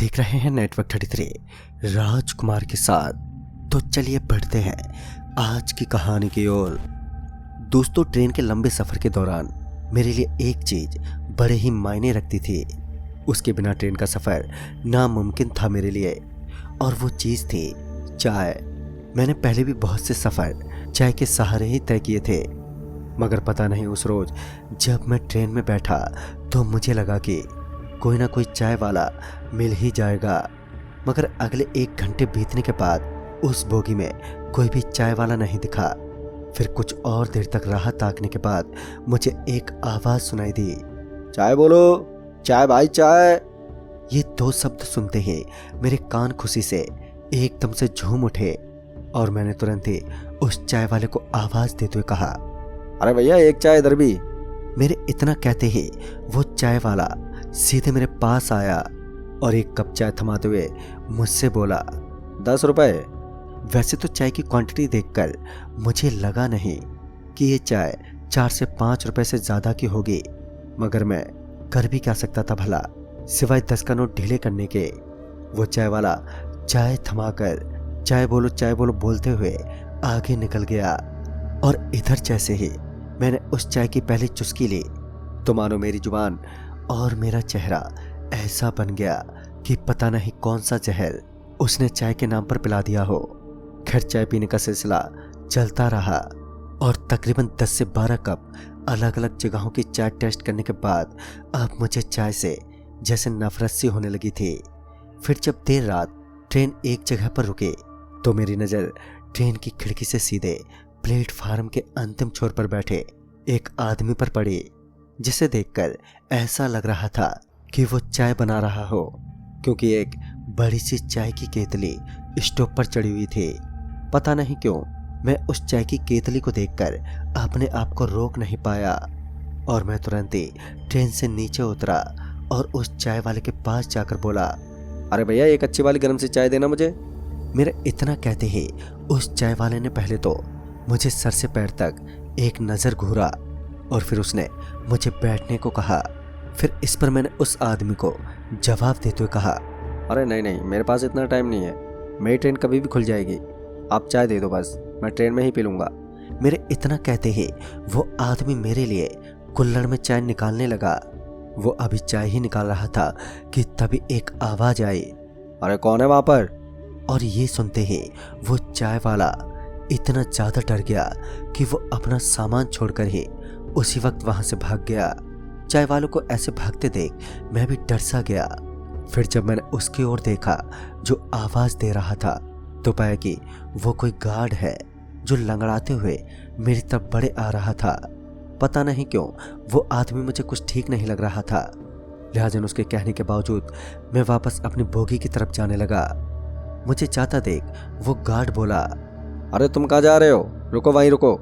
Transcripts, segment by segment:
देख रहे हैं नेटवर्क 33 राजकुमार के साथ। तो चलिए बढ़ते हैं आज की कहानी की ओर। दोस्तों, ट्रेन के लंबे सफर के दौरान मेरे लिए एक चीज बड़े ही मायने रखती थी। उसके बिना ट्रेन का सफर नामुमकिन था मेरे लिए, और वो चीज थी चाय। मैंने पहले भी बहुत से सफर चाय के सहारे ही तय किए थे, मगर पता नहीं उस रोज जब मैं ट्रेन में बैठा तो मुझे लगा कि कोई ना कोई चाय वाला मिल ही जाएगा। मगर अगले 1 घंटे बीतने के बाद उस बोगी में कोई भी चाय वाला नहीं दिखा। फिर कुछ और देर तक राह ताकने के बाद मुझे एक आवाज सुनाई दी, चाय बोलो, चाय भाई चाय। ये 2 शब्द सुनते ही मेरे कान खुशी से एकदम से झूम उठे और मैंने तुरंत ही उस चाय वाले को आवाज देते हुए कहा, अरे भैया एक चाय इधर भी। मेरे इतना कहते ही वो चाय वाला सीधे मेरे पास आया और एक कप चाय थमाते हुए मुझसे बोला, 10 रुपए। वैसे तो चाय की क्वांटिटी देखकर मुझे लगा नहीं कि ये चाय 4 से 5 रुपए से ज्यादा की होगी, मगर मैं कर भी क्या सकता था भला, सिवाय 10 का नोट ढीले करने के। वो चाय वाला चाय थमाकर चाय बोलो बोलते हुए आगे निकल गया, और इधर जैसे ही मैंने उस चाय की पहली चुस्की ली तो मानो मेरी जुबान और मेरा चेहरा ऐसा बन गया कि पता नहीं कौन सा जहर उसने चाय के नाम पर पिला दिया हो। खैर, चाय पीने का सिलसिला चलता रहा और तकरीबन 10 से 12 कप अलग अलग जगहों की चाय टेस्ट करने के बाद अब मुझे चाय से जैसे नफरत सी होने लगी थी। फिर जब देर रात ट्रेन एक जगह पर रुके तो मेरी नज़र ट्रेन की खिड़की से सीधे प्लेटफार्म के अंतिम छोर पर बैठे एक आदमी पर पड़ी, जिसे देखकर ऐसा लग रहा था कि वो चाय बना रहा हो, क्योंकि एक बड़ी सी चाय की केतली स्टोव पर चढ़ी हुई थी। पता नहीं क्यों मैं उस चाय की केतली को देखकर अपने आप को रोक नहीं पाया, और मैं तुरंत ही ट्रेन से नीचे उतरा और उस चाय वाले के पास जाकर बोला, अरे भैया एक अच्छी वाली गर्म सी चाय देना मुझे। मेरे इतना कहते ही उस चाय वाले ने पहले तो मुझे सर से पैर तक एक नज़र घूरा और फिर उसने मुझे बैठने को कहा। फिर इस पर मैंने उस आदमी को जवाब देते हुए कहा, अरे नहीं मेरे पास इतना टाइम नहीं है, मेरी ट्रेन कभी भी खुल जाएगी, आप चाय दे दो बस, मैं ट्रेन में ही पी लूँगा। मेरे इतना कहते ही वो आदमी मेरे लिए कुल्हड़ में चाय निकालने लगा। वो अभी चाय ही निकाल रहा था कि तभी एक आवाज़ आई, अरे कौन है वहाँ पर। और ये सुनते ही वो चाय वाला इतना ज़्यादा डर गया कि वो अपना सामान छोड़कर ही उसी वक्त वहां से भाग गया। चाय वालों को ऐसे भागते देख मैं भी डर सा गया। फिर जब मैंने उसकी ओर देखा जो आवाज दे रहा था तो पाया कि वो कोई गार्ड है जो लंगड़ाते हुए मेरी तरफ बढ़े आ रहा था। पता नहीं क्यों वो आदमी मुझे कुछ ठीक नहीं लग रहा था, लिहाजा उसके कहने के बावजूद मैं वापस अपनी बोगी की तरफ जाने लगा। मुझे जाता देख वो गार्ड बोला, अरे तुम कहाँ जा रहे हो, रुको वहीं रुको।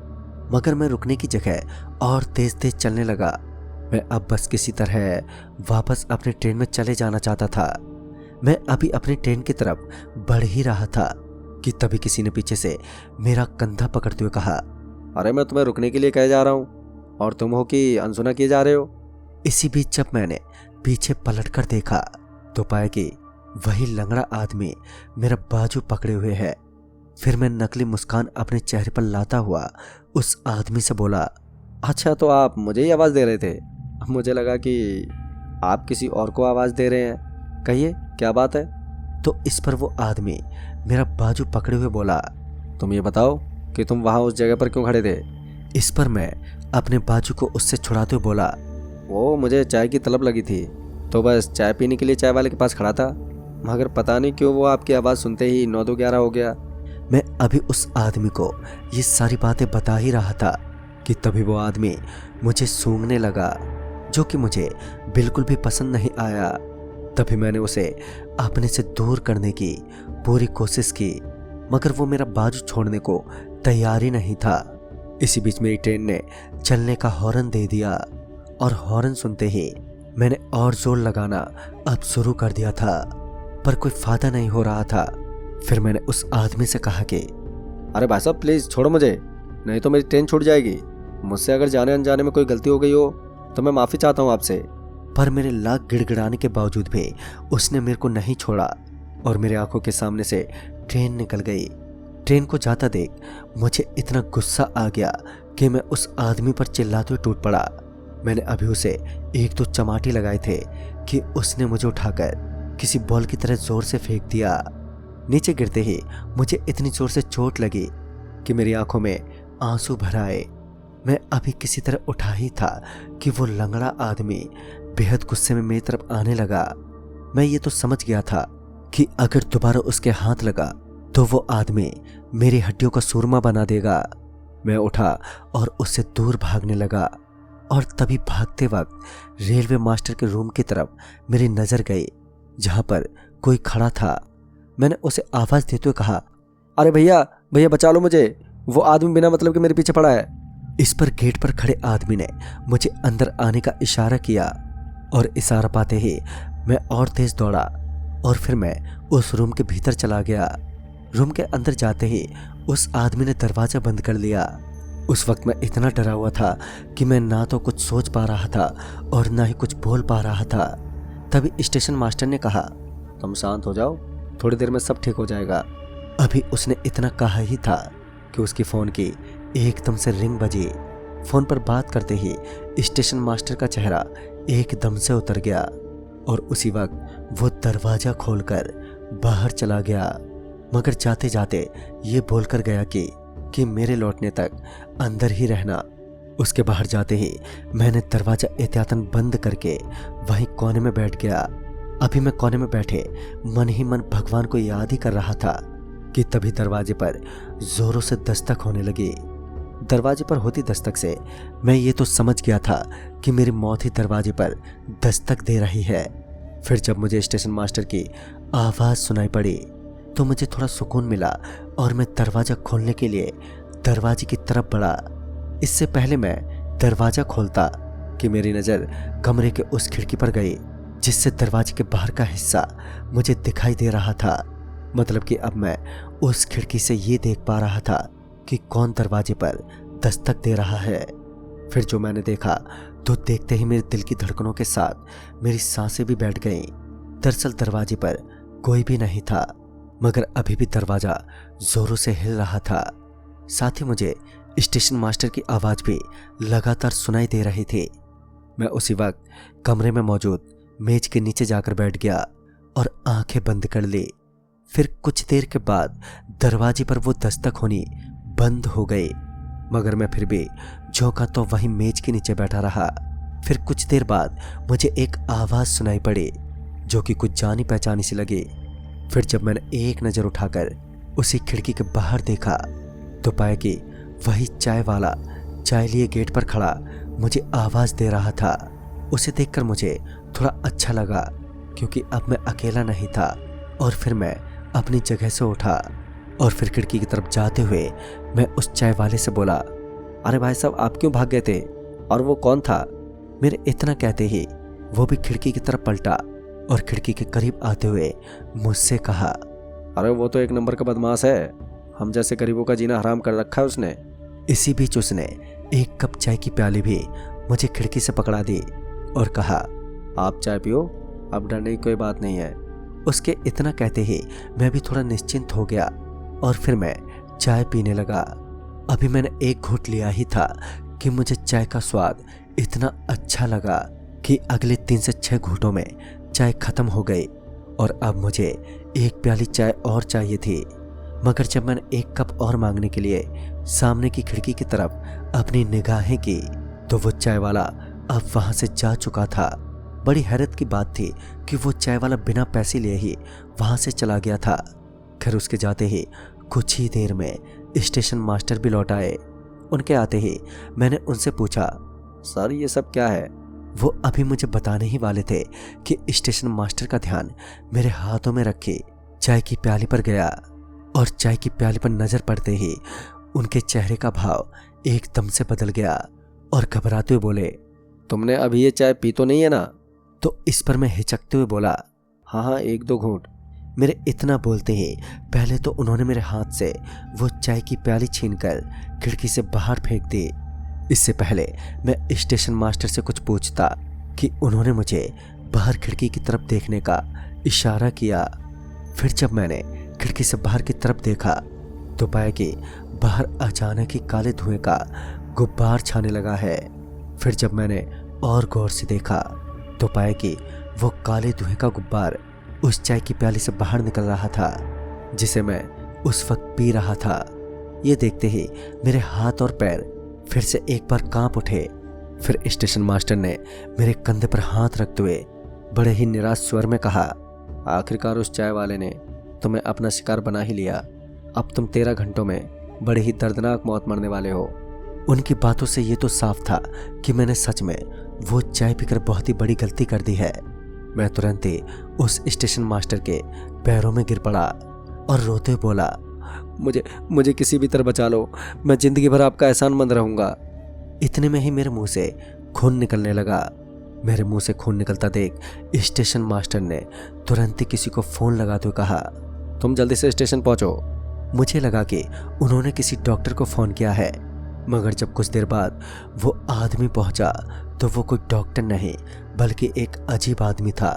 मगर मैं रुकने की जगह और तेज तेज चलने लगा। मैं अब बस किसी तरह वापस अपनी ट्रेन में चले जाना चाहता था। मैं अभी अपनी ट्रेन की तरफ बढ़ ही रहा था कि तभी किसी ने पीछे से मेरा कंधा पकड़ते हुए कहा, अरे मैं तुम्हें रुकने के लिए कहे जा रहा हूँ और तुम हो कि अनसुना किए जा रहे हो। इसी बीच जब मैंने पीछे पलटकर देखा तो पाया कि वही लंगड़ा आदमी मेरा बाजू पकड़े हुए है। फिर मैं नकली मुस्कान अपने चेहरे पर लाता हुआ उस आदमी से बोला, अच्छा तो आप मुझे ही आवाज़ दे रहे थे, मुझे लगा कि आप किसी और को आवाज़ दे रहे हैं, कहिए क्या बात है। तो इस पर वो आदमी मेरा बाजू पकड़े हुए बोला, तुम ये बताओ कि तुम वहाँ उस जगह पर क्यों खड़े थे। इस पर मैं अपने बाजू को उससे छुड़ाते हुए बोला, वो मुझे चाय की तलब लगी थी तो बस चाय पीने के लिए चाय वाले के पास खड़ा था, मगर पता नहीं क्यों वो आपकी आवाज़ सुनते ही 9-2-11 हो गया। मैं अभी उस आदमी को ये सारी बातें बता ही रहा था कि तभी वो आदमी मुझे सूंघने लगा, जो कि मुझे बिल्कुल भी पसंद नहीं आया। तभी मैंने उसे अपने से दूर करने की पूरी कोशिश की, मगर वो मेरा बाजू छोड़ने को तैयार ही नहीं था। इसी बीच मेरी ट्रेन ने चलने का हॉर्न दे दिया और हॉर्न सुनते ही मैंने और जोर लगाना अब शुरू कर दिया था, पर कोई फायदा नहीं हो रहा था। फिर मैंने उस आदमी से कहा कि अरे भाई साहब प्लीज़ छोड़ो मुझे, नहीं तो मेरी ट्रेन छूट जाएगी। मुझसे अगर जाने अनजाने में कोई गलती हो गई हो तो मैं माफ़ी चाहता हूँ आपसे। पर मेरे लाख गिड़गिड़ाने के बावजूद भी उसने मेरे को नहीं छोड़ा और मेरे आंखों के सामने से ट्रेन निकल गई। ट्रेन को जाता देख मुझे इतना गुस्सा आ गया कि मैं उस आदमी पर चिल्लाते हुए टूट पड़ा। मैंने अभी उसे एक दो चमाटे लगाए थे कि उसने मुझे उठाकर किसी बॉल की तरह जोर से फेंक दिया। नीचे गिरते ही मुझे इतनी जोर से चोट लगी कि मेरी आंखों में आंसू भर आए। मैं अभी किसी तरह उठा ही था कि वो लंगड़ा आदमी बेहद गुस्से में मेरी तरफ आने लगा। मैं ये तो समझ गया था कि अगर दोबारा उसके हाथ लगा तो वो आदमी मेरी हड्डियों का सूरमा बना देगा। मैं उठा और उससे दूर भागने लगा और तभी भागते वक्त रेलवे मास्टर के रूम की तरफ मेरी नजर गई जहां पर कोई खड़ा था। मैंने उसे आवाज देते हुए कहा, अरे भैया भैया बचा लो मुझे, वो आदमी बिना मतलब के मेरे पीछे पड़ा है। इस पर गेट पर खड़े आदमी ने मुझे अंदर आने का इशारा किया और इशारा पाते ही मैं और तेज दौड़ा और फिर मैं उस रूम के भीतर चला गया। रूम के अंदर जाते ही उस आदमी ने दरवाजा बंद कर लिया। उस वक्त मैं इतना डरा हुआ था कि मैं ना तो कुछ सोच पा रहा था और ना ही कुछ बोल पा रहा था। तभी स्टेशन मास्टर ने कहा, तुम शांत हो जाओ, थोड़ी देर में सब ठीक हो जाएगा। अभी उसने इतना कहा ही था कि उसकी फ़ोन की एकदम से रिंग बजी। फ़ोन पर बात करते ही स्टेशन मास्टर का चेहरा एकदम से उतर गया और उसी वक्त वो दरवाज़ा खोलकर बाहर चला गया, मगर जाते जाते ये बोलकर गया कि मेरे लौटने तक अंदर ही रहना। उसके बाहर जाते ही मैंने दरवाज़ा एहतियातन बंद करके वहीं कोने में बैठ गया। अभी मैं कोने में बैठे मन ही मन भगवान को याद ही कर रहा था कि तभी दरवाजे पर जोरों से दस्तक होने लगी। दरवाजे पर होती दस्तक से मैं ये तो समझ गया था कि मेरी मौत ही दरवाजे पर दस्तक दे रही है। फिर जब मुझे स्टेशन मास्टर की आवाज़ सुनाई पड़ी तो मुझे थोड़ा सुकून मिला और मैं दरवाज़ा खोलने के लिए दरवाजे की तरफ बढ़ा। इससे पहले मैं दरवाज़ा खोलता कि मेरी नज़र कमरे के उस खिड़की पर गई जिससे दरवाजे के बाहर का हिस्सा मुझे दिखाई दे रहा था। मतलब कि अब मैं उस खिड़की से ये देख पा रहा था कि कौन दरवाजे पर दस्तक दे रहा है। फिर जो मैंने देखा तो देखते ही मेरे दिल की धड़कनों के साथ मेरी सांसें भी बैठ गईं। दरअसल दरवाजे पर कोई भी नहीं था, मगर अभी भी दरवाजा जोरों से हिल रहा था। साथ ही मुझे स्टेशन मास्टर की आवाज़ भी लगातार सुनाई दे रही थी। मैं उसी वक्त कमरे में मौजूद मेज के नीचे जाकर बैठ गया और आंखें बंद कर ली। फिर कुछ देर के बाद दरवाजे पर वो दस्तक होनी बंद हो गई, मगर मैं फिर भी झोंका तो वहीं मेज के नीचे बैठा रहा। फिर कुछ देर बाद मुझे एक आवाज़ सुनाई पड़ी जो कि कुछ जानी पहचानी सी लगी। फिर जब मैंने एक नज़र उठाकर उसी खिड़की के बाहर देखा तो पाया कि वही चाय वाला चाय लिए गेट पर खड़ा मुझे आवाज़ दे रहा था। उसे देखकर मुझे थोड़ा अच्छा लगा क्योंकि अब मैं अकेला नहीं था। और फिर मैं अपनी जगह से उठा और फिर खिड़की की तरफ जाते हुए मैं उस चाय वाले से बोला, अरे भाई साहब आप क्यों भाग गए थे, और वो कौन था? मेरे इतना कहते ही वो भी खिड़की की तरफ पलटा और खिड़की के करीब आते हुए मुझसे कहा, अरे वो तो एक नंबर का बदमाश है, हम जैसे गरीबों का जीना हराम कर रखा है उसने। इसी बीच उसने एक कप चाय की प्याली भी मुझे खिड़की से पकड़ा दी और कहा, आप चाय पियो, अब डरने की कोई बात नहीं है। उसके इतना कहते ही मैं भी थोड़ा निश्चिंत हो गया और फिर मैं चाय पीने लगा। अभी मैंने एक घूंट लिया ही था कि मुझे चाय का स्वाद इतना अच्छा लगा कि अगले 3 से 6 घूंटों में चाय खत्म हो गई और अब मुझे एक प्याली चाय और चाहिए थी। मगर जब मैंने एक कप और मांगने के लिए सामने की खिड़की की तरफ अपनी निगाहें की तो वो चाय वाला अब वहां से जा चुका था। बड़ी हैरत की बात थी कि वो चाय वाला बिना पैसे लिए ही वहां से चला गया था। खैर उसके जाते ही कुछ ही देर में स्टेशन मास्टर भी लौट आए। उनके आते ही मैंने उनसे पूछा, सर ये सब क्या है? वो अभी मुझे बताने ही वाले थे कि स्टेशन मास्टर का ध्यान मेरे हाथों में रखे चाय की प्याली पर गया और चाय की प्याली पर नजर पड़ते ही उनके चेहरे का भाव एकदम से बदल गया और घबराते हुए बोले, तुमने अभी ये चाय पी तो नहीं है ना? तो इस पर मैं हिचकते हुए बोला, हाँ 1-2 घूंट। मेरे इतना बोलते ही पहले तो उन्होंने मेरे हाथ से वो चाय की प्याली छीनकर खिड़की से बाहर फेंक दी। इससे पहले मैं स्टेशन मास्टर से कुछ पूछता कि उन्होंने मुझे बाहर खिड़की की तरफ देखने का इशारा किया। फिर जब मैंने खिड़की से बाहर की तरफ देखा तो पाया कि बाहर अचानक ही काले धुएं का गुब्बार छाने लगा है। फिर जब मैंने और गौर से देखा तो पाया कि वो काले धुएं का गुब्बार उस चाय की प्याली से बाहर निकल रहा था जिसे मैं उस वक्त पी रहा था। ये देखते ही मेरे हाथ और पैर फिर से एक बार कांप उठे। फिर स्टेशन मास्टर ने मेरे कंधे पर हाथ रखते हुए बड़े ही निराश स्वर में कहा, आखिरकार उस चाय वाले ने तुम्हें अपना शिकार बना ही लिया। अब तुम 13 घंटों में बड़ी ही दर्दनाक मौत मरने वाले हो। उनकी बातों से ये तो साफ था कि मैंने सच में वो चाय पीकर बहुत ही बड़ी गलती कर दी है। मैं तुरंत ही उस स्टेशन मास्टर के पैरों में गिर पड़ा और रोते हुए बोला, मुझे किसी भी तरह बचा लो, मैं जिंदगी भर आपका एहसानमंद रहूंगा। इतने में ही मेरे मुंह से खून निकलने लगा। मेरे मुंह से खून निकलता देख स्टेशन मास्टर ने तुरंत ही किसी को फोन लगाते हुए कहा, तुम जल्दी से स्टेशन पहुंचो। मुझे लगा कि उन्होंने किसी डॉक्टर को फोन किया है, मगर जब कुछ देर बाद वो आदमी पहुंचा तो वो कोई डॉक्टर नहीं बल्कि एक अजीब आदमी था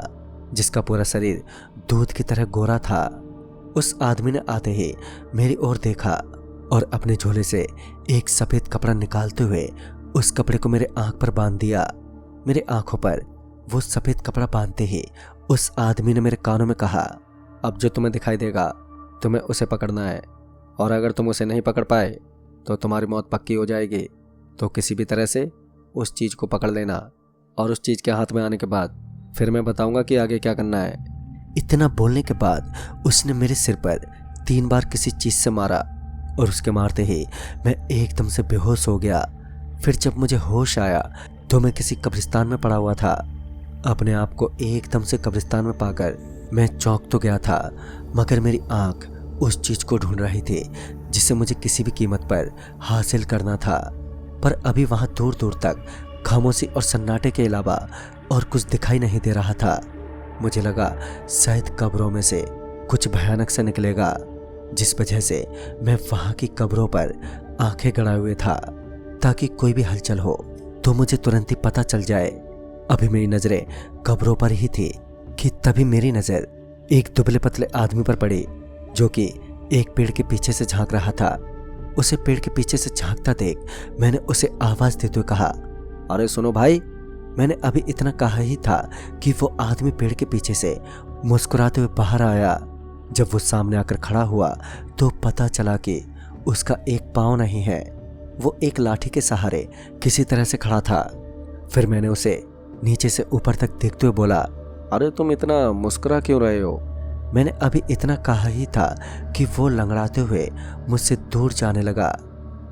जिसका पूरा शरीर दूध की तरह गोरा था। उस आदमी ने आते ही मेरी ओर देखा और अपने झोले से एक सफेद कपड़ा निकालते हुए उस कपड़े को मेरे आंख पर बांध दिया। मेरे आंखों पर वो सफेद कपड़ा बांधते ही उस आदमी ने मेरे कानों में कहा, अब जो तुम्हें दिखाई देगा तुम्हें उसे पकड़ना है, और अगर तुम उसे नहीं पकड़ पाए तो तुम्हारी मौत पक्की हो जाएगी। तो किसी भी तरह से उस चीज़ को पकड़ लेना, और उस चीज़ के हाथ में आने के बाद फिर मैं बताऊंगा कि आगे क्या करना है। इतना बोलने के बाद उसने मेरे सिर पर 3 बार किसी चीज़ से मारा और उसके मारते ही मैं एकदम से बेहोश हो गया। फिर जब मुझे होश आया तो मैं किसी कब्रिस्तान में पड़ा हुआ था। अपने आप को एकदम से कब्रिस्तान में पाकर मैं चौंक तो गया था, मगर मेरी आंख उस चीज़ को ढूंढ रही थी जिसे मुझे किसी भी कीमत पर हासिल करना था। पर अभी वहाँ दूर दूर तक खामोशी और सन्नाटे के अलावा और कुछ दिखाई नहीं दे रहा था। मुझे लगा शायद कब्रों में से कुछ भयानक सा निकलेगा, जिस वजह से मैं वहाँ की कब्रों पर आंखें गड़ाए हुए था ताकि कोई भी हलचल हो तो मुझे तुरंत ही पता चल जाए। अभी मेरी नजरें कब्रों पर ही थी कि तभी मेरी नजर एक दुबले पतले आदमी पर पड़ी जो कि एक पेड़ के पीछे से झांक रहा था। उसे पेड़ के पीछे से झांकता देख मैंने उसे आवाज देते हुए कहा, अरे सुनो भाई। मैंने अभी इतना कहा ही था कि वो आदमी पेड़ के पीछे से मुस्कुराते हुए बाहर आया। जब वो सामने आकर खड़ा हुआ तो पता चला कि उसका एक पाँव नहीं है, वो एक लाठी के सहारे किसी तरह से खड़ा था। फिर मैंने उसे नीचे से ऊपर तक देखते हुए बोला, अरे तुम इतना मुस्कुरा क्यों रहे हो? मैंने अभी इतना कहा ही था कि वो लंगड़ाते हुए मुझसे दूर जाने लगा।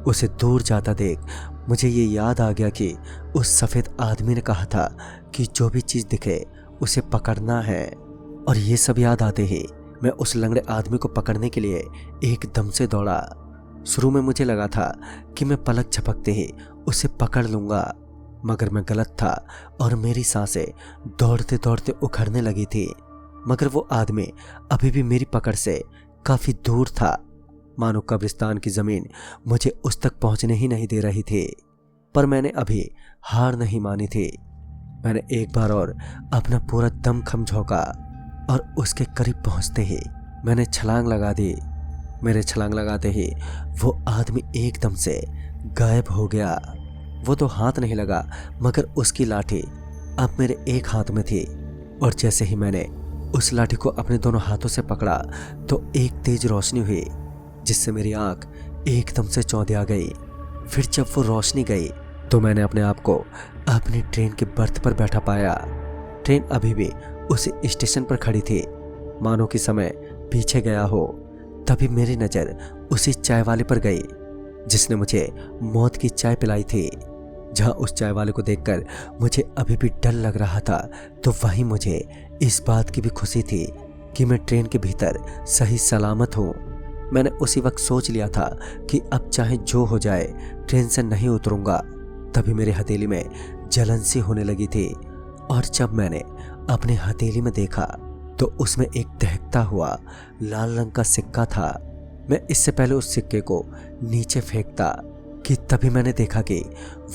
उसे दूर जाता देख मुझे ये याद आ गया कि उस सफ़ेद आदमी ने कहा था कि जो भी चीज़ दिखे उसे पकड़ना है। और ये सब याद आते ही मैं उस लंगड़े आदमी को पकड़ने के लिए एकदम से दौड़ा। शुरू में मुझे लगा था कि मैं पलक झपकते ही उसे पकड़ लूँगा, मगर मैं गलत था और मेरी सांसें दौड़ते दौड़ते उखड़ने लगी थी। मगर वो आदमी अभी भी मेरी पकड़ से काफ़ी दूर था, मानो कब्रिस्तान की ज़मीन मुझे उस तक पहुंचने ही नहीं दे रही थी। पर मैंने अभी हार नहीं मानी थी। मैंने एक बार और अपना पूरा दमखम झोंका और उसके करीब पहुंचते ही मैंने छलांग लगा दी। मेरे छलांग लगाते ही वो आदमी एकदम से गायब हो गया। वो तो हाथ नहीं लगा, मगर उसकी लाठी अब मेरे एक हाथ में थी। और जैसे ही मैंने उस लाठी को अपने दोनों हाथों से पकड़ा तो एक तेज रोशनी हुई जिससे मेरी आंख एकदम से चौंधिया गई। फिर जब वो रोशनी गई तो मैंने अपने आप को अपनी ट्रेन के बर्थ पर बैठा पाया। ट्रेन अभी भी उसी स्टेशन पर खड़ी थी, मानो कि समय पीछे गया हो। तभी मेरी नज़र उसी चाय वाले पर गई जिसने मुझे मौत की चाय पिलाई थी। जहाँ उस चाय वाले को देखकर मुझे अभी भी डर लग रहा था, तो वहीं मुझे इस बात की भी खुशी थी कि मैं ट्रेन के भीतर सही सलामत हूँ। मैंने उसी वक्त सोच लिया था कि अब चाहे जो हो जाए ट्रेन से नहीं उतरूंगा। तभी मेरी हथेली में जलन सी होने लगी थी, और जब मैंने अपने हथेली में देखा तो उसमें एक दहकता हुआ लाल रंग का सिक्का था। मैं इससे पहले उस सिक्के को नीचे फेंकता कि तभी मैंने देखा कि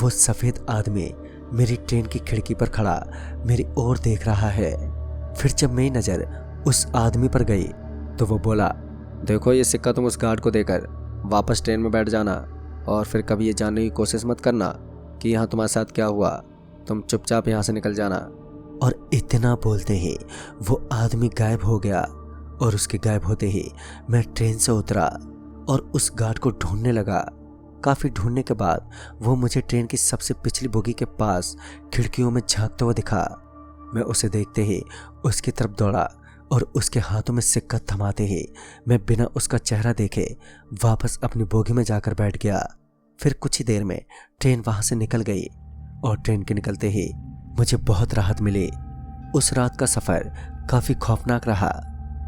वो सफ़ेद आदमी मेरी ट्रेन की खिड़की पर खड़ा मेरी ओर देख रहा है। फिर जब मेरी नज़र उस आदमी पर गई तो वो बोला, देखो ये सिक्का तुम उस गार्ड को देकर वापस ट्रेन में बैठ जाना और फिर कभी ये जानने की कोशिश मत करना कि यहाँ तुम्हारे साथ क्या हुआ। तुम चुपचाप यहाँ से निकल जाना। और इतना बोलते ही वो आदमी गायब हो गया और उसके गायब होते ही मैं ट्रेन से उतरा और उस गार्ड को ढूंढने लगा। काफ़ी ढूंढने के बाद वो मुझे ट्रेन की सबसे पिछली बोगी के पास खिड़कियों में झांकता हुआ दिखा। मैं उसे देखते ही उसकी तरफ दौड़ा और उसके हाथों में सिक्का थमाते ही मैं बिना उसका चेहरा देखे वापस अपनी बोगी में जाकर बैठ गया। फिर कुछ ही देर में ट्रेन वहाँ से निकल गई और ट्रेन के निकलते ही मुझे बहुत राहत मिली। उस रात का सफ़र काफ़ी खौफनाक रहा।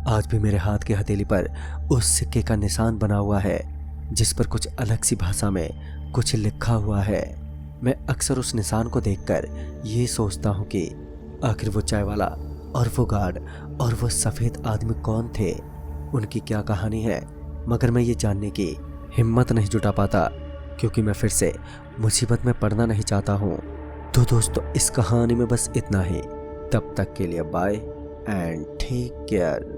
आज भी मेरे हाथ की हथेली पर उस सिक्के का निशान बना हुआ है जिस पर कुछ अलग सी भाषा में कुछ लिखा हुआ है। मैं अक्सर उस निशान को देखकर ये सोचता हूँ कि आखिर वो चाय वाला और वो गार्ड और वो सफ़ेद आदमी कौन थे, उनकी क्या कहानी है। मगर मैं ये जानने की हिम्मत नहीं जुटा पाता क्योंकि मैं फिर से मुसीबत में पड़ना नहीं चाहता हूँ। तो दोस्तों इस कहानी में बस इतना ही। तब तक के लिए बाय एंड टेक केयर।